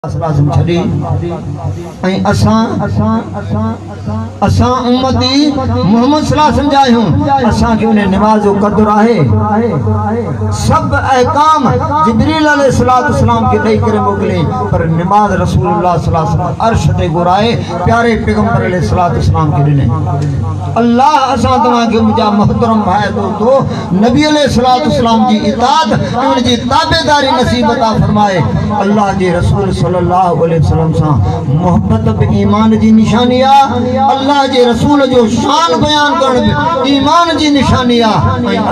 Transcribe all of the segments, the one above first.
छड़ी असां उम्मती मोहम्मद सल्लल्लाहु अलैहि वसल्लम जायूं असां के उन्हें नमाज जो कदर आहे सब अहकाम जिब्रील अलैहिस्सलातु वस्सलाम के दई करे मोकले पर नमाज रसूलुल्लाह सल्लल्लाहु अलैहि वसल्लम अर्श ते घुराए प्यारे पैगंबर अलैहिस्सलातु वस्सलाम के दिने अल्लाह असां तवा के मुजा मोहतरम भाई तो नबी अलैहिस्सलातु वस्सलाम जी इताअत उन जी ताबेदारी नसीब अता फरमाए अल्लाह जे रसूल सल्लल्लाहु अलैहि वसल्लम सा मोहब्बत बि ईमान जी निशानी आ अल्लाह जे रसूल जो शान बयान करण ईमान जी निशानी आ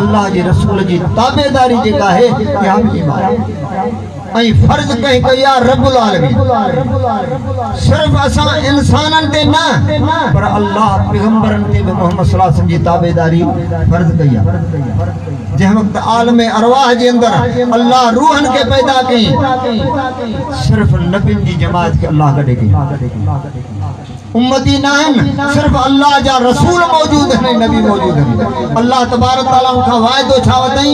अल्लाह जे रसूल जी ताबेदारी जेका है या ईमान आई फर्ज कहीं कया रब्बुल आलमीन सिर्फ असा इंसानन ते ना पर अल्लाह पैगंबरन ते भी मोहम्मद सल्लल्लाहु अलैहि वसल्लम जी ताबेदारी फर्ज कया जे वक्त आलम अरवाह जे अंदर अल्लाह रूहन के पैदा कई सिर्फ नबीन जी जमात के अल्लाह कढे कई उम्मती नाहन सिर्फ अल्लाह जा रसूल मौजूद है नबी मौजूद है अल्लाह तबारक तआला उनका वायदो छा वतई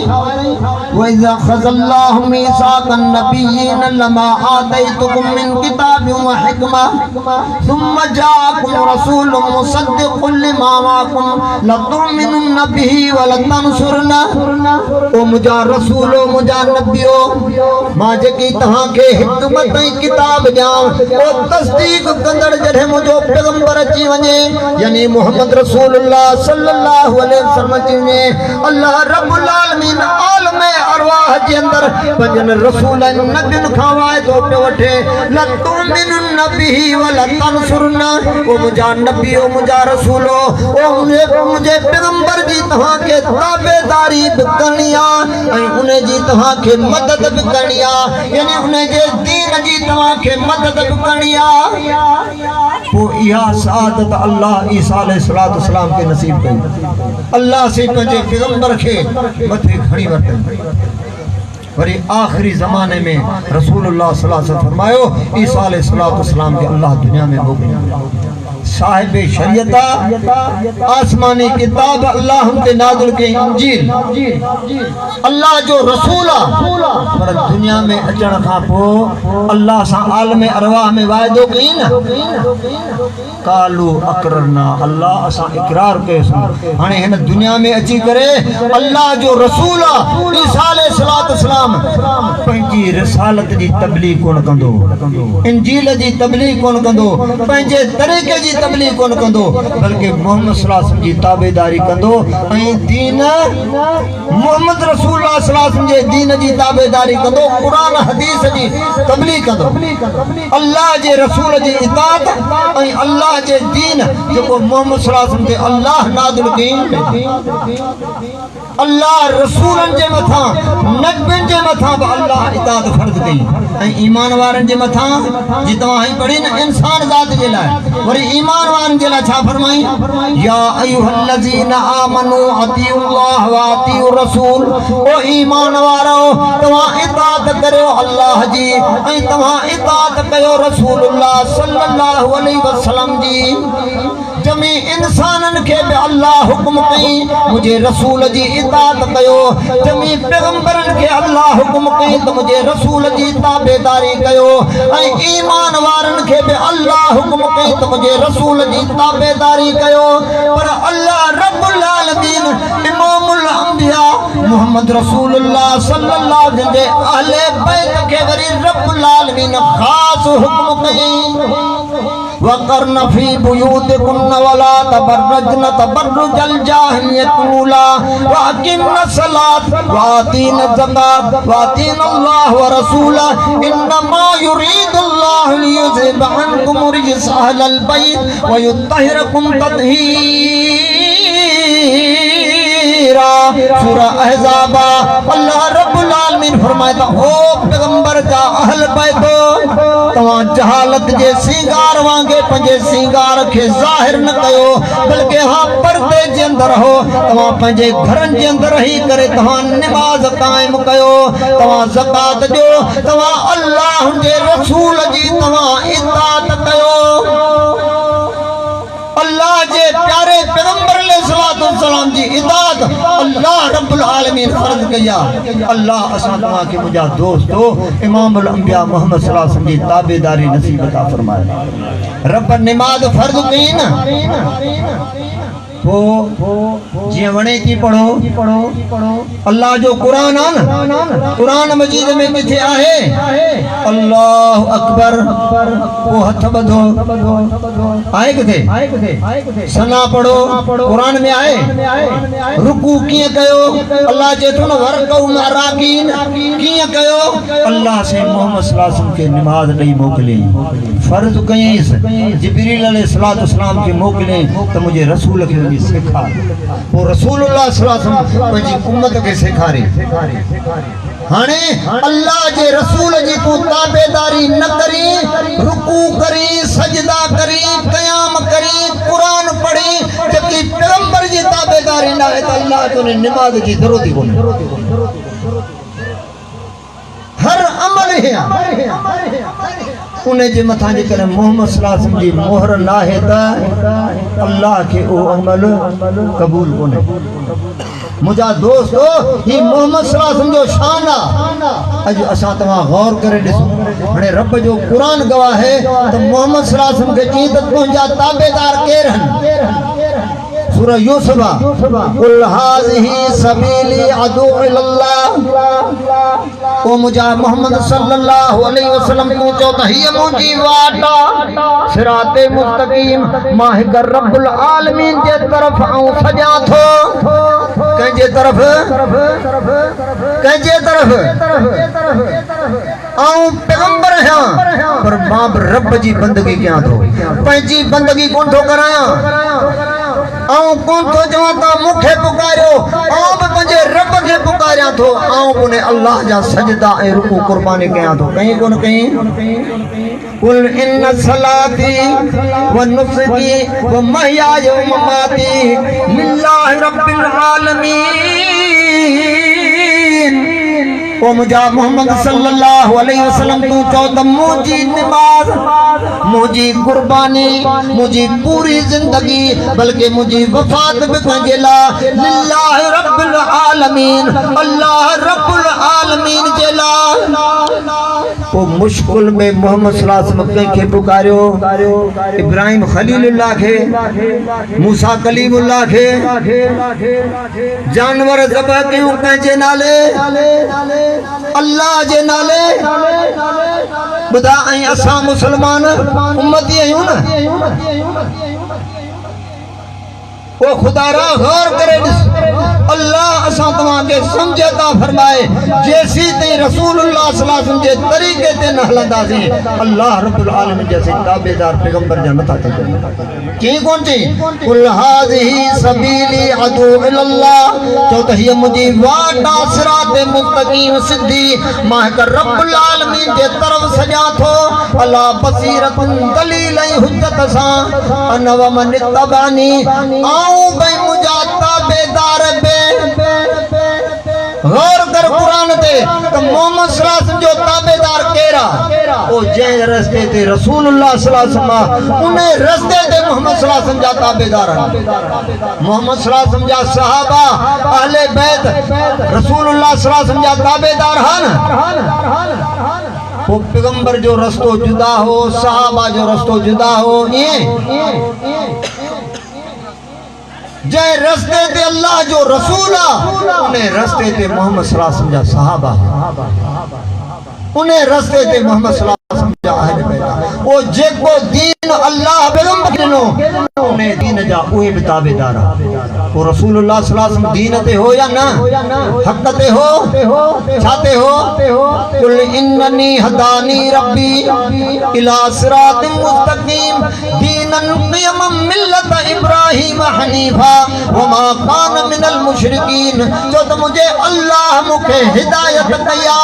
व इज़ा खज़ल्लाहु मीसाकन नबिय्यीन लमा आतैतुकुम मिन किताबिन व हिकमा सुम्मा जाअकुम रसूलुम मुसद्दिकुन लिमा माअकुम लतुमिनुन बिही व लतंसुरना ओ मुजा रसूलो मुजा नबियो मां जेकी तहां के हिकमत किताब जाओ ओ तस्दीक कंदड़ जड़े मुजो पैगंबर अची वने यानी मोहम्मद रसूलुल्लाह सल्लल्लाहु अलैहि वसल्लम जी ने अल्लाह रब्बुल आलमीन आलम अरवाह जे अंदर पंजन रसूल नबियन खावाए तो पे वठे लतुमिनुन नबिही व लतंसुरना ओ मुजा नबी ओ मुजा रसूलो ओ मुझे पैगंबर जी तहां के ताबेदारी भी करनी आ उन्हें जी तहां के मदद भी करनी आ यानी उन्हें जे दीन जी तहां के मदद भी करनी आ यह सादत अल्लाह ईसा अलैहिस्सलातु वस्सलाम के नसीब कई अल्लाह से पंजे पैगंबर के मथे खड़ी वरते वरी आखिरी जमाने में रसूलुल्लाह सल्लल्लाहु अलैहि वसल्लम फरमायो ईसा अलैहिस्सलातु वस्सलाम के अल्लाह दुनिया में मोकलियो साहिब शरीयता आसमानी किताब अल्लाह हम पे नाज़िल के इंजील अल्लाह जो रसूल पर दुनिया में अचण का पो अल्लाह सा आलम अरवाह में वायदो कई न कालू अकरना अल्लाह असा इकरार के हाने हिन दुनिया में अची करे अल्लाह जो रसूल ईसा अलैहिस्सलातु वस्सलाम पंजी रिसालत जी तबलीग कोन कंदो इंजील जी तबलीग कोन कंदो पंजे तरीके जी तबलीग कोन कंदो बल्कि मोहम्मद सल्लल्लाहु अलैहि वसल्लम जी ताबेदारी कंदो ऐं दीन मोहम्मद रसूलुल्लाह सल्लल्लाहु अलैहि वसल्लम जे दीन जी ताबेदारी कंदो कुरान हदीस जी तबलीग कंदो अल्लाह जे रसूल जी इताअत ऐं अल्लाह जे दीन जो मोहम्मद सल्लल्लाहु अलैहि वसल्लम ते अल्लाह नाज़िल कई अल्लाह रसूलन जे मथा नबियन जे मथा अल्लाह इताअत फर्ज कई ऐं ईमान वारन जे मथा जी तवा ही पढ़ी न इंसान जात जे लाए वरी ईमान वारन जे ला छा फरमाई या अय्युहल्लज़ीना आमनू अतीउल्लाह व अतीउर रसूल ओ ईमान वारो तवा इताअत करो अल्लाह जी ऐं तवा इताअत कयो रसूलुल्लाह सल्लल्लाहु अलैहि वसल्लम जी जमी इंसानन के भी अल्लाह हुक्म कई मुझे रसूल जी इताअत कयो जमी पैगंबरन के अल्लाह हुक्म कई तो मुझे रसूल जी ताबेदारी कयो ऐं ईमान वारन के भी अल्लाह हुक्म कई तो मुझे रसूल जी ताबेदारी कयो पर अल्लाह रब्बुल आलमीन इमामुल अंबिया मोहम्मद रसूलुल्लाह सल्लल्लाहु अलैहि वसल्लम जे अहले बैत के वरी रब्बुल आलमीन खास हुक्म कई वक़रन फी बुयूतिकुन वला तबर्रजन तबर्रुजल जाहिलियतिल ऊला व अकिमन सलात व आतीन ज़कात व आतीन अल्लाह व रसूला इन्नमा युरीदुल्लाहु लियुज़हिबा अन्कुम रिजस अहलल बैत व युत्तहिरकुम तत्हीरा सूरा अहज़ाब अल्लाह रब्बुल आलमीन फरमाता ओ पैगंबर का अहल बैत तवा जहालत जे सिंगार वांगे पंजे सिंगार के जाहिर न कयो बल्कि हां पर्दे जे अंदर हो तवा पंजे घरन जे अंदर ही करे तवा नमाज कायम कयो तवा ज़कात जो तवा अल्लाह जे रसूल जी तवा इताअत कयो अल्लाह जे प्यारे पैगंबर अलैहिस्सलातु सलाम जी इताअत अल्लाह रब्बुल आलमीन फर्ज कया। अल्लाह असां तव्हां खे मुंहिंजा दोस्तो इमामुल अंबिया मोहम्मद सल्लल्लाहु अलैहि वसल्लम जी ताबेदारी नसीब अता फरमाए। रब नमाज फर्ज कई न वो जी वणे की पढ़ो अल्लाह जो कुरान है ना, कुरान मजीद में किथे आहे अल्लाह अकबर वो हथ बधो आए किथे सना पढ़ो कुरान में आए। रुकू किए कयो अल्लाह जे तो न वरकऊ माराकीन किए कयो अल्लाह से मोहम्मद सल्लल्लाहु अलैहि वसल्लम के नमाज नहीं मोकली फर्ज कईस जिब्रील अलैहिस्सलाम के मोकले तो मुझे रसूल के सिखा वो रसूलुल्लाह सल्लल्लाहु अलैहि वसल्लम पंहिंजी उम्मत के सिखारे। हाणे अल्लाह जे रसूल जी को ताबेदारी न करी रुकू करी सजदा करी क़याम करी कुरान पढ़ी जबकि पैगंबर जी ताबेदारी ना है तो अल्लाह तो ने नमाज जी जरूरत ही कोन्हे। हर अमल है उन्हें जे मथा जे करे मोहम्मद सल्लल्लाहु अलैहि वसल्लम जी मोहर ना है त अल्लाह के ओ अमल कबूल कोने। मुझा दोस्तो ही मोहम्मद सल्लल्लाहु अलैहि वसल्लम जो शान आ अज असा तवा गौर करे दिसो। हने रब जो कुरान गवाह है तो मोहम्मद सल्लल्लाहु अलैहि वसल्लम के चई त तुंहिंजा ताबेदार केर हन। सूरह यूसुफ कुल हाज़िही सबीली अदू इल्लाह ओ मुझा मोहम्मद सल्लल्लाहु अलैहि वसल्लम को जो तहिय मुजी वाटा सिराते मुस्तकीम माह कर रब्बुल आलमीन जे तरफ आऊं सजा थो कंजे तरफ आऊं पैगंबर हां पर मां रब जी बंदगी क्या थो पंहिंजी बंदगी कोन थो कराया आऊं कोन थो चवां ता मुखे पुकारियो आऊं भी पंहिंजे रब खे पुकारिया थो आऊं उन्हें अल्लाह जा सजदा ए रुकू कुर्बानी कया थो कहीं कोन कहीं। कुल इन्न सलाती व नुस्की व महयाय व ममाती लिल्लाहि रब्बिल आलमीन ओ मुझा मोहम्मद सल्लल्लाहु अलैहि वसल्लम तू चो त मुजी नमाज मुजी कुर्बानी मुजी पूरी जिंदगी बल्कि मुजी वफात भी पंहिंजे ला लिल्लाहि रब्बिल आलमीन अल्लाह रब्बुल आलमीन जे ला। वो मुश्किल में मोहम्मद सल्लल्लाहु अलैहि वसल्लम के पुकारियो इब्राहिम खलीलुल्लाह के मूसा कलीमुल्लाह के जानवर ज़बह कयूं कंहिंजे नाले अल्लाह जे नाले बुधा ऐं असां मुसलमान उम्मती आहियूं न वो खुदारा गौर करे अल्लाह असां तव्हां के समझता फरमाए जैसी ते रसूलुल्लाह सल्लल्लाहु अलैहि वसल्लम जे तरीके ते न हलंदासी अल्लाह रब्बुल आलमीन जैसे ताबेदार पैगंबर जा नथा थे की कोन थी। कुल हाज़िही सबीली अदू इल्लाह तो तहिय मुजी वाटा सिराते मुस्तकीम सिद्धी मां कर रब्बुल आलमीन जे तरफ सजा थो अल्लाह बसीरतुन दलील हुज्जत सा अनव मन तबानी आऊं भाई मुझा ताबेदार बे गौर कर कुरान ते तो मोहम्मद सल्लल्लाहु अलैहि वसल्लम जो ताबेदार केरा ओ जे रस्ते ते रसूलुल्लाह सल्लल्लाहु अलैहि वसल्लम उन्हें रस्ते ते मोहम्मद सल्लल्लाहु अलैहि वसल्लम जा ताबेदार मोहम्मद सल्लल्लाहु अलैहि वसल्लम जा सहाबा अहले बैत रसूलुल्लाह सल्लल्लाहु अलैहि वसल्लम जा ताबेदार हन। वो पैगंबर जो रस्तो जुदा हो सहाबा जो रस्तो जुदा हो ये जै रस्ते ते अल्लाह जो रसूल उन्हें रस्ते ते मोहम्मद सल्लल्लाहु अलैहि वसल्लम जा सहाबा उन्हें रस्ते ते मोहम्मद सल्लल्लाहु अलैहि वसल्लम जा अहले बैत वो जेको दीन अल्लाह पैगंबर दिनो उन्हें दीन जा उहे भी ताबेदार वो रसूलुल्लाह सल्लल्लाहु अलैहि वसल्लम दीन ते हो या ना हक ते हो छाते हो। कुल इन्ननी हदानी रब्बी इला सिरातिम मुस्तकीम दीनन क़ियमम मिल्लत इब्राहीम हनीफा व मा कान मिनल मुशरिकीन जो तो मुझे अल्लाह मुखे हिदायत कया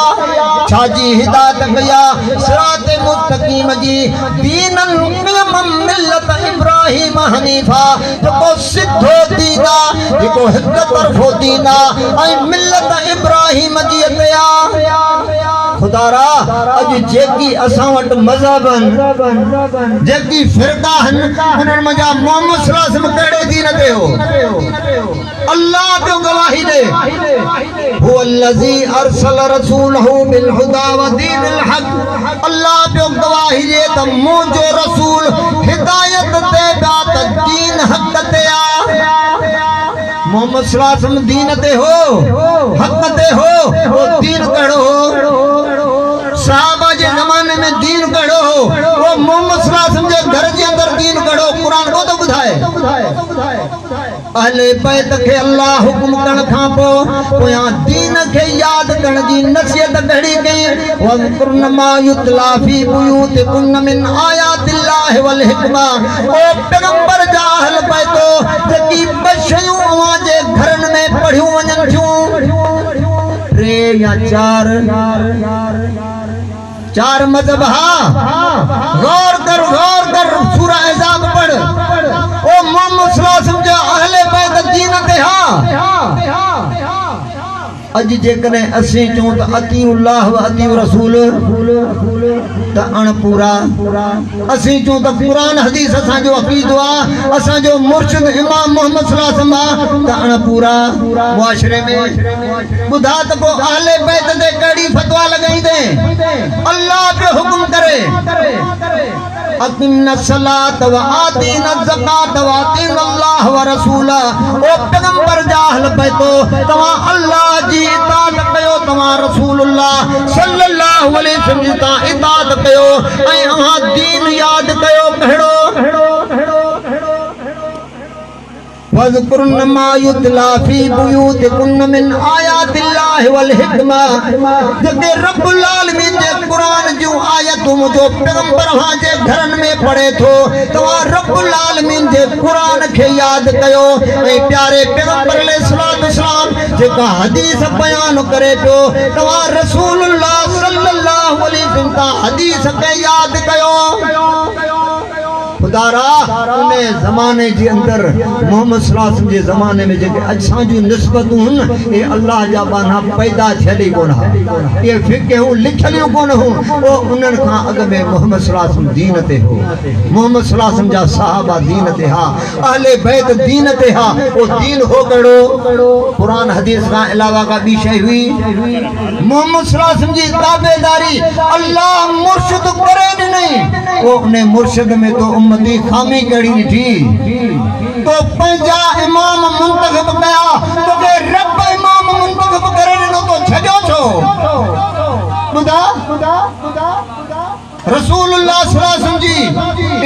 छाजी हिदायत कया सिराते मुस्तकीम जी दीनन क़ियमम मिल्लत इब्राहीम हनीफा जो सिद्धो दीना जेको हिक तरफ़ो दीना ऐं मिल्लत इब्राहीम जी अतया खुदारा अज जेकी असां वट मजहबन जेकी फिरका हन उन्हनि मजा मोहम्मद सल्लल्लाहु अलैहि वसल्लम कड़े दीन ते हो अल्लाह पे गवाही दे हुवल्लज़ी अरसल रसूलहु बिल हुदा व दीनिल हक अल्लाह पे गवाही दे त मुंहिंजो रसूल हिदायत ते बात दीन हक ते आ मोहम्मद सल्लल्लाहु अलैहि वसल्लम दीन ते हो हक ते हो वो दीन कड़ो हो सहाबा जे जमाने में दीन कड़ो हो वो मोहम्मद सल्लल्लाहु अलैहि वसल्लम जे घर जे अंदर दीन कड़ो कुरान को तो बुधाए अहले बैत के अल्लाह हुकुम करण खां पोयां दीन के याद करण जी नसीहत कड़ी कई वज़कुरन मा युतला फी बुयूतिकुन मिन आयातिल्लाहि वल हिकमा ओ पैगंबर जा अहल बैतो जेकी बशयूं अवां जे घरन में पढ़ियूं वञन थियूं रे या चार मजहब हा गौर कर सूरा अहज़ाब पढ़ ओ मोहम्मद सल्लल्लाहु अलैहि वसल्लम जो अहले बैत दीन ते हा अज जेकने असी चूं त अतीउल्लाह व अतीउ रसूल त अणपूरा असी चूं त कुरान हदीस असा जो अकीदो आ असा जो मुर्शिद इमाम मोहम्मद सल्लल्लाहु अलैहि वसल्लम त अणपूरा मुआशरे में बुधा त को अहले बैत दे कड़ी फतवा लगाई दे अल्लाह पे हुक्म करे अकिन सलात व आतीन ज़कात व आतीन अल्लाह व रसूला ओ पैगंबर जा अहल बैतो तवा अल्लाह जी इताअत कयो तवा रसूलुल्लाह सल्लल्लाहु अलैहि वसल्लम जी इताअत कयो ऐ अहां दीन याद कयो कहिड़ो वज़कुरन मा युतला फी बुयूतिकुन मिन आयातिल्लाहि वल हिकमा जेके रब्बुल आलमीन जे कुरान जो आयतूं जो पैगंबर वहां जे घरन में पढ़े थो तवा रब्बुल आलमीन जे कुरान के याद कयो ए प्यारे पैगंबर अलैहिस्सलातु वस्सलाम जेका हदीस बयान करे पियो तवा रसूलुल्लाह सल्लल्लाहु अलैहि वसल्लम हदीस के याद कयो खुदारा उन जमाने जे अंदर मोहम्मद सल्लल्लाहु अलैहि वसल्लम जे जमाने में जेके असां जो निस्बतूं हन ए अल्लाह जा बाना पैदा थियली कोन हा ये फिक्र लिखलियो कोन हो ओ उन्हनि खां अग में मोहम्मद सल्लल्लाहु अलैहि वसल्लम दीन ते हो मोहम्मद सल्लल्लाहु अलैहि वसल्लम जा सहाबा दीन ते हा अहले बैत दीन ते हा ओ दीन हो कड़ो कुरान हदीस का अलावा का भी शय हुई मोहम्मद सल्लल्लाहु अलैहि वसल्लम जी ताबेदारी अल्लाह मुर्शिद करे नहीं वो उन्हें मुर्शिद में तो उम्मती खामी कड़ी थी तो पंजा इमाम मुंतखब कया तो के रब इमाम मुंतखब करे न तो छजो छो बुधा रसूलुल्लाह सल्लल्लाहु अलैहि वसल्लम जी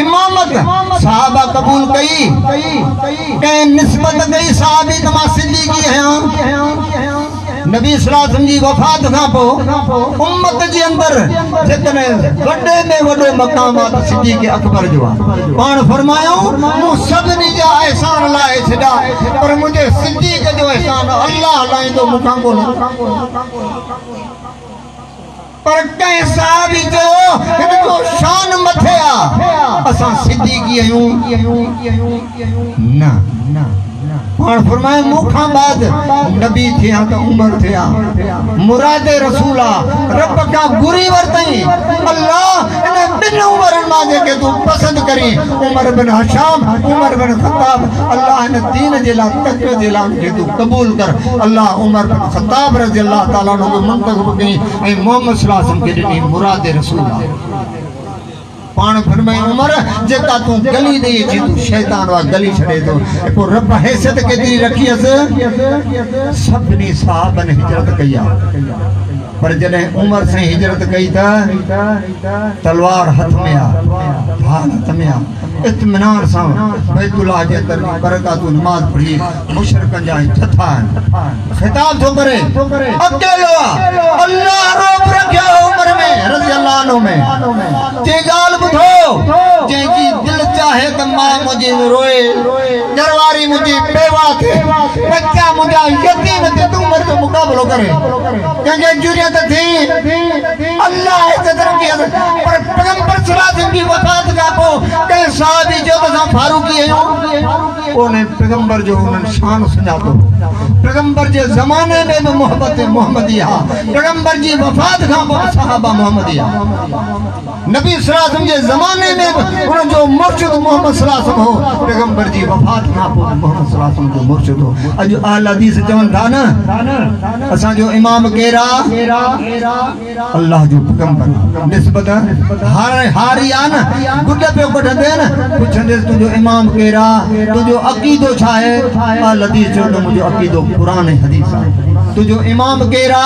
इमामत सहाबा कबूल कई के निस्बत कई सहाबी तमा सिद्दीकी है नबी सल्लल्लाहु अलैहि वसल्लम जी वफात खां पो उम्मत जे अंदर जेकने वडे में वडो मकामात सिद्दीक अकबर जो पाण फरमायो मु सभनी जा एहसान लाए छडा पर मुझे सिद्दीक जो एहसान अल्लाह लाइंदो मुखां को पर कई साहबी जो इनको शान मथे आ असा सिद्दीकी आयूं ना और फरमाए मुखा बाद नबी थिया तो उमर थिया मुराद रसूला रब का गुरी वरतई अल्लाह इन बिन उमरन मा जे के तू पसंद करी उमर बिन हशाम उमर बिन खत्ताब अल्लाह ने दीन जेला तक जेला के तू कबूल कर अल्लाह उमर बिन खत्ताब रजी अल्लाह ताला नो मंतखब कई ए मोहम्मद सल्लल्लाहु अलैहि वसल्लम के दी मुराद रसूला पान फरमाए उमर जेका तू गली दे जी तू शैतान वा गली छड़े तो को रब हैसियत केतरी रखी अस सबनी साहब ने हिजरत कया पर जने उमर से हिजरत कई था तलवार हाथ में आ ढाल हाथ में आ इत्मीनान सा बैतुल्लाह जे अंदर बरकत नमाज पढ़ी मुशरिकन जा जथा खिताब जो करे अकेलो अल्लाह रोब रखियो उमर में रजी अल्लाह अन्हु में जे गाल बुधो जे की दिल चाहे त मां मुझे रोए दरवारी मुझे बेवा थे बच्चा मुझा यतीम ते तू मर तो मुकाबलो करे क्योंकि जुरियत थी अल्लाह इज्जत रखी पर पैगंबर सल्लल्लाहु अलैहि वसल्लम की वफात का को के साहबी जो तो फारूकी है उन्हें पैगंबर जो उन्हें शान सुञातो पैगंबर जे ज़माने में भी मोहब्बत मोहम्मदिया पैगंबर जी वफ़ात खां पोइ सहाबा मोहम्मदिया नबी सल्लल्लाहु अलैहि वसल्लम जे ज़माने में उन जो मुर्शिद मोहम्मद सल्लल्लाहु अलैहि वसल्लम हो पैगंबर जी वफ़ात खां पोइ मोहम्मद सल्लल्लाहु अलैहि वसल्लम जो मुर्शिद हो अॼु अहल हदीस चवनि था न असां जो इमाम केरा अल्लाह जो पैगंबर निस्बत हारिया न गुड पे वठंदे न पुछंदे तुंहिंजो इमाम केरा तुंहिंजो अक़ीदो छा आहे अहल हदीस चवंदो मुंहिंजो अक़ीदो क़ुरान ऐं हदीस आहे तुझो इमाम केरा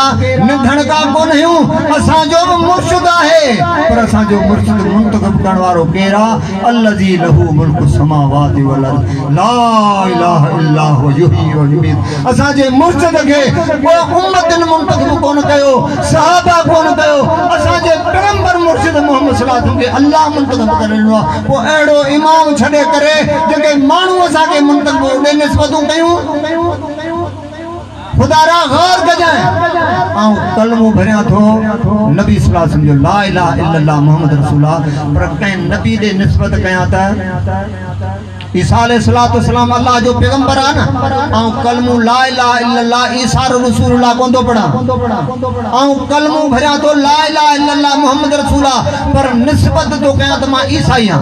निधन का कोन हूं असां जो मुर्शिद आहे पर असां जो मुर्शिद मुंतखब करण वारो केरा अल्लज़ी लहू मुल्कु समावाति वल अर्द ला इलाहा इल्ला हु युही व युमीत असां जे मुर्शिद के को उम्मतन मुंतखब कोन कयो सहाबा कोन कयो असां जे पैगंबर मुर्शिद मोहम्मद सल्लल्लाहु अलैहि वसल्लम के अल्लाह मुंतखब करेनो आहे पो एड़ो इमाम छडे करे जेके माण्हू असां के मुंतखब उडे निस्बतूं कयूं खुदारा गौर कजाए आऊं कलमो भरिया थो नबी सल्लल्लाहु अलैहि वसल्लम जो ला इलाहा इल्लल्लाह मुहम्मद रसूलुल्लाह पर कहीं नबी दे निस्बत कया त ईसा अलैहिस्सलातु वस्सलाम अल्लाह जो पैगंबर आ न आऊं कलमो ला इलाहा इल्लल्लाह ईसा रसूलुल्लाह कोंदो पढ़ा आऊं कलमो भरिया तो ला इलाहा इल्लल्लाह मुहम्मद रसूलुल्लाह पर निस्बत तो कया त मां ईसाई हां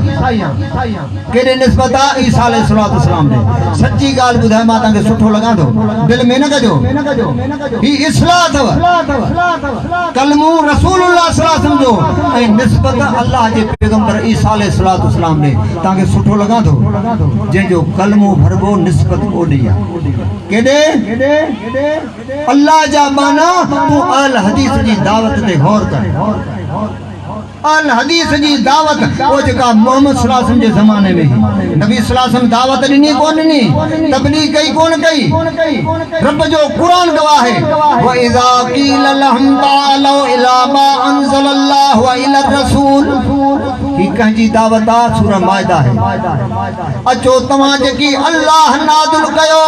केडे निस्बत आ ईसा अलैहिस्सलातु वस्सलाम दे सच्ची गाल बुधाए मां ताके सुठो लगा दो दिल में न कजो ही इस्लाह थव कलमो रसूलुल्लाह सल्लल्लाहु अलैहि वसल्लम जो ऐ निस्बत अल्लाह जे पैगंबर ईसा अलैहिस्सलातु वस्सलाम दे ताके सुठो लगा दो जो कलमो भरबो निस्बत ओडिया केडे अल्लाह जा माना तू अल हदीस जी दावत ते गौर कर अल हदीस जी दावत वो जका मोहम्मद सल्लल्लाहु अलैहि वसल्लम जे जमाने में नबी सल्लल्लाहु अलैहि वसल्लम दावत नी कोन नी तबलीग कई कोन कई रब जो कुरान गवाह है व इज़ा क़ील लहुम तालू इला मा अंज़लल्लाहु व इला रसूल ही कंजी दावत आ सूरह माइदा है अचो तवा जकी अल्लाह नाज़िल कयो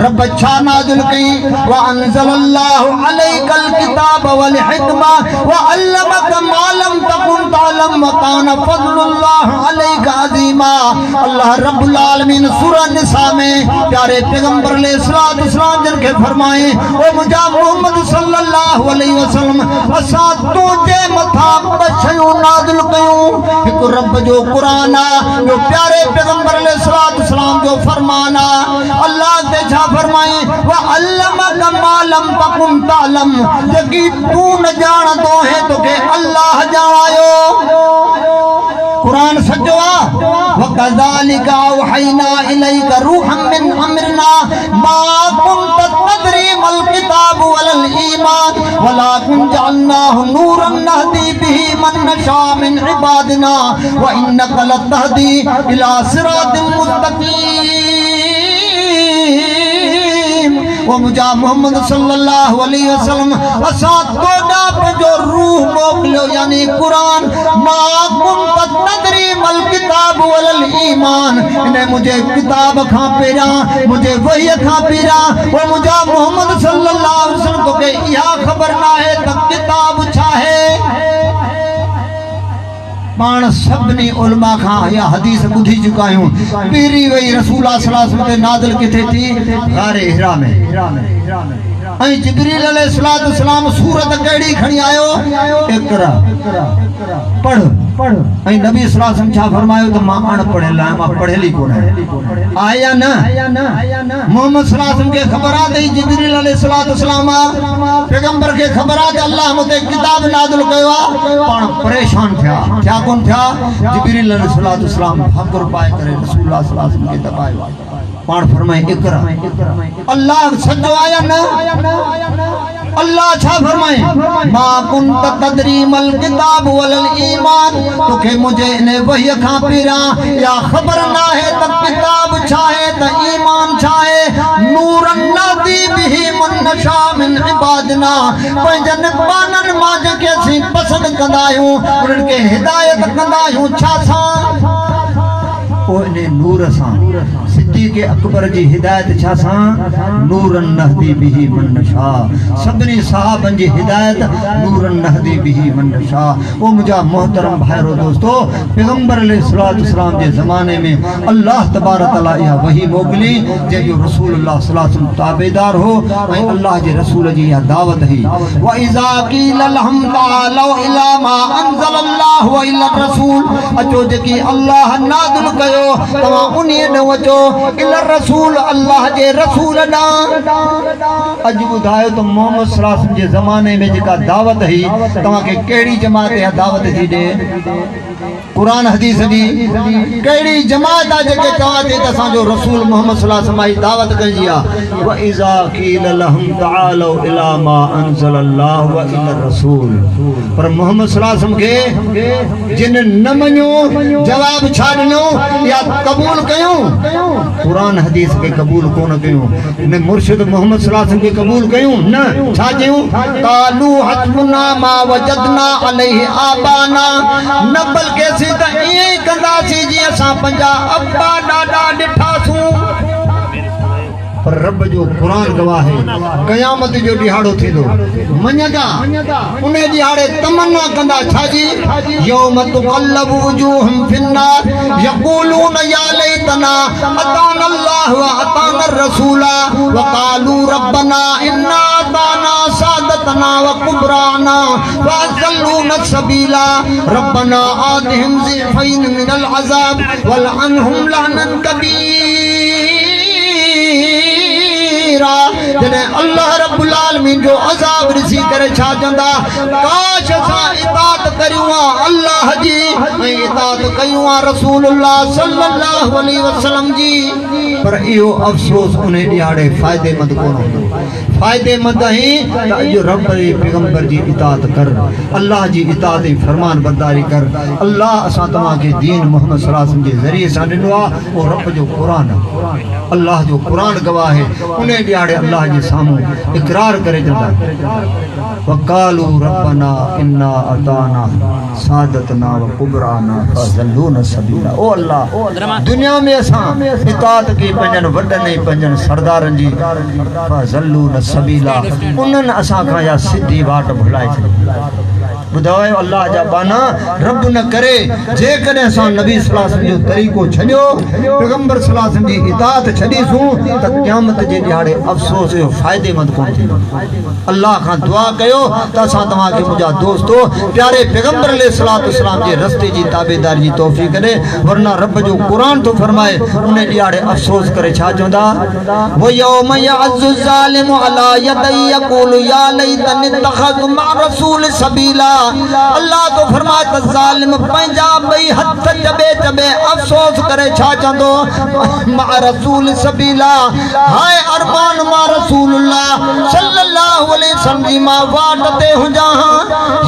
रब छा नाज़िल कई व अंज़लल्लाहु अलैकल किताब वल हिकमा व अल्लमक मालम तकुन तालम व कान फज़लुल्लाह अलैका अज़ीमा अल्लाह रब्बुल आलमीन सूरह निसा में प्यारे पैगंबर अलैहिस्सलातु वस्सलाम जिनके फरमाए ओ मुजा मोहम्मद सल्लल्लाहु अलैहि वसल्लम असा तुझे मथा बशयूं नाज़िल कयूं एक रब जो कुरान आ जो प्यारे पैगंबर अलैहिस्सलातु वस्सलाम जो फरमान आ अल्लाह ते छा फरमाए व अल्लमक मालम तकुन तालम जकी तू न जानदो है तोके अल्लाह जावायो कुरान सच्चो आ व कज़ालिका औहैना इलैका रूहम मिन अमरना मा कुंत तदरी मल किताब वल ईमान वलाकिन जअलनाहु नूरन नहदी बिही मन नशा मिन इबादिना व इन्नका लतहदी इला सिरातिन मुस्तकीम वो मुजा मोहम्मद सल्लल्लाहु अलैहि वसल्लम असा तोड़ा पे जो रूह मोकलियो यानी कुरान मा कुंत तदरी मल किताब वल ईमान इने मुझे किताब खां पेरा मुझे वही खां पेरा वो मुजा मोहम्मद सल्लल्लाहु अलैहि वसल्लम तो के इहा खबर ना है त किताब छा है पाण सभनी उलमा खां या हदीस बुधी चुका हूं पीरी वही रसूलुल्लाह सल्लल्लाहु अलैहि वसल्लम नाज़िल किथे थी गारे हिरा में ऐं जिब्रील अलैहिस्सलातु वस्सलाम सूरत केड़ी खणी आयो इकरा पढ़ ऐं नबी सल्लल्लाहु अलैहि वसल्लम छा फरमायो त मां अनपढ़ियल आहियां मां पढ़ियल ई कोन आहियां आया न मोहम्मद सल्लल्लाहु अलैहि वसल्लम के खबर आ त जिब्रील अलैहिस्सलातु वस्सलाम पैगंबर के खबर आ त अल्लाह मुते किताब नाज़िल कयो आ पाण परेशान थिया कोन थिया जिब्रील अलैहिस्सलातु वस्सलाम भाकुर पाए करे रसूलुल्लाह सल्लल्लाहु अलैहि वसल्लम के दबायो पाण फरमाए इकरा अल्लाह सजो आया न अल्लाह छा फरमाए मा कुंत तदरी मल किताब वल ईमान तोखे मुझे ने वही खां पेरा या खबर ना है त किताब छा है त ईमान छा है नूरन नदी बिही मन नशा मिन इबादना पंजन पानन मां जेके सी पसंद कंदा आहियूं उन्हनि खे हिदायत कंदा आहियूं छा सा इन नूर सां सिद्दीक़ अकबर जी हिदायत छा सां नूरन नहदी बिही मन नशा सभिनी सहाबन जी हिदायत नूरन नहदी बिही मन नशा। ओ मुझा मोहतरम भाइरो दोस्तो पैगंबर अलैहिस्सलातु वस्सलाम जे ज़माने में अल्लाह तबारक तआला इहा वही मोकली जे जो रसूलुल्लाह सल्लल्लाहु अलैहि वसल्लम ताबेदार हो ऐं अल्लाह जे रसूल जी इहा दावत ही व इज़ा क़ील लहुम तालौ इला मा अंज़लल्लाहु व इला रसूल अचो जेकी अल्लाह नाज़िल कयो तवां उन्हीअ ॾे अचो इला रसूल अल्लाह जे रसूल ॾांहुं। अॼु ॿुधायो त मोहम्मद सल्लल्लाहु अलैहि वसल्लम जे ज़माने में जेका दावत ही तव्हांखे कहिड़ी जमात इहा दावत थी ॾे क़ुरान हदीस जी कहिड़ी जमात आहे जेके चवां थी त असांजो रसूल मोहम्मद सल्लल्लाहु अलैहि वसल्लम जी दावत कइजी आहे व इज़ा क़ील लहुम तालौ इला मा अंज़लल्लाहु व इला रसूल। पर मोहम्मद सल्लल्लाहु अलैहि वसल्लम खे जिन न मञो जवाब छा ॾिनो या क़बूल कयूं क़ुरान हदीस खे क़बूल कोन कयूं ने मुर्शिद मोहम्मद सल्लल्लाहु अलैहि वसल्लम खे क़बूल कयूं न छा चयूं कालू हस्बुना मा वजदना अलैहि आबाना न बल्कि त ईअं ई कंदासीं जीअं असां पंहिंजा अब्बा ॾाॾा ॾिठासूं। पर रब जो क़ुरान गवाह है क़यामत जो ॾिहाड़ो थींदो मञंदा उन ॾिहाड़े तमन्ना कंदा छाजी यौम तुक़ल्लबु वुजूहुहुम फिन्नार यक़ूलून या लैतना अताना अल्लाह व अताना रसूला व क़ालू रब्बना इन्ना अताना सादतना व कुबराना व अज़ल्लूना सबीला रब्बना आतिहिम ज़िफ़ैन मिनल अज़ाब वलअनहुम लअनन कबीरा। जॾहिं अल्लाह रब्बुल आलमीन जो अज़ाब ॾिसी करे छा चवंदा काश असां इताअत करियूं अल्लाह जी ऐं इताअत कयूं रसूलुल्लाह सल्लल्लाहु अलैहि वसल्लम जी। पर इहो अफ़सोस उन ॾिहाड़े फ़ाइदेमंद कोन हूंदो फ़ाइदेमंद ही त अॼु रब जे पैगंबर जी इताअत कर अल्लाह जी इताअत ऐं फरमान बरदारी कर। अल्लाह असां तव्हांखे दीन मोहम्मद सल्लल्लाहु अलैहि वसल्लम जे ज़रिए सां ॾिनो आहे उहो रब जो क़ुरान अल्लाह जो क़ुरान गवाह है उन ॾिहाड़े अल्लाह जे साम्हूं इक़रार करे चवंदा वक़ालू रब्बना इन्ना अताना सादतना व कुबराना फज़ल्लूना सबीला। ओ अल्लाह दुनिया में असां इताअत की पंजन वॾनि पंजन सरदारनि जी फज़ल्लूना सबीला उन्हनि असां खां या सिधी वाट भुलाए छॾी। ॿुधायो अल्लाह जा बाना रब न करे जेकॾहिं असां नबी सल्लल्लाहु अलैहि वसल्लम जो तरीक़ो छॾियो पैगंबर सल्लल्लाहु अलैहि वसल्लम जी इताअत छॾीसूं त क़यामत जे ॾिहाड़े अफ़सोस जो फ़ाइदेमंद कोन थींदो। अल्लाह खां दुआ कयो त असां तव्हांखे मुंहिंजा दोस्तो प्यारे पैगंबर अलैहिस्सलातु वस्सलाम जे रस्ते जी ताबेदारी जी तौफ़ीक़ ॾे वरना रब जो क़ुरान थो फरमाए उन ॾिहाड़े अफ़सोस करे छा चवंदा वो यौम यअज़्ज़ु ज़ालिमु अला यदई यक़ूलु या लैतनी इत्तख़ज़्तु मअ रसूल सबीला। अल्लाह तो फरमाए त ज़ालिम पंहिंजा ॿई हथ चबे चबे अफ़सोस करे छा चवंदो मा रसूल सबीला हाय अरमान मा रसूलुल्लाह सल्लल्लाहु अलैहि वसल्लम जी मां वाट ते हुजां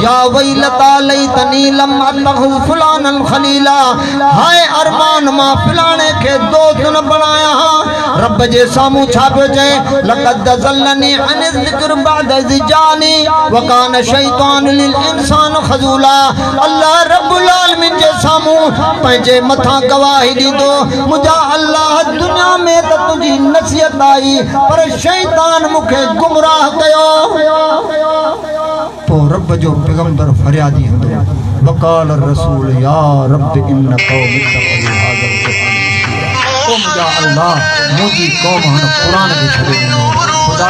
या वैलता लैतनी लम अतख़ज़ फुलानन खलीला हाय अरमान मां फलाणे खे दोस्त न बणाया रब जे साम्हूं छा पियो चए लक़द ज़ल्लनी अन ज़िक्र बाद ज़िजानी व कान शैतान लिल इंसान खजूला। अल्लाह रब्बुल आलमीन जे साम्हूं पंहिंजे मथां गवाही ॾींदो मुंहिंजा अल्लाह दुनिया में त तुंहिंजी नसीहत आई पर शैतान मूंखे गुमराह कयो। तो रब जो पैगंबर फरियादी हूंदो वक़ाल रसूल या रब इन क़ौमी तक़बल हाज़िल क़ुरान। ओ मुंहिंजा अल्लाह मुंहिंजी क़ौम हाणे क़ुरान खे छॾे ॾिनो खुदा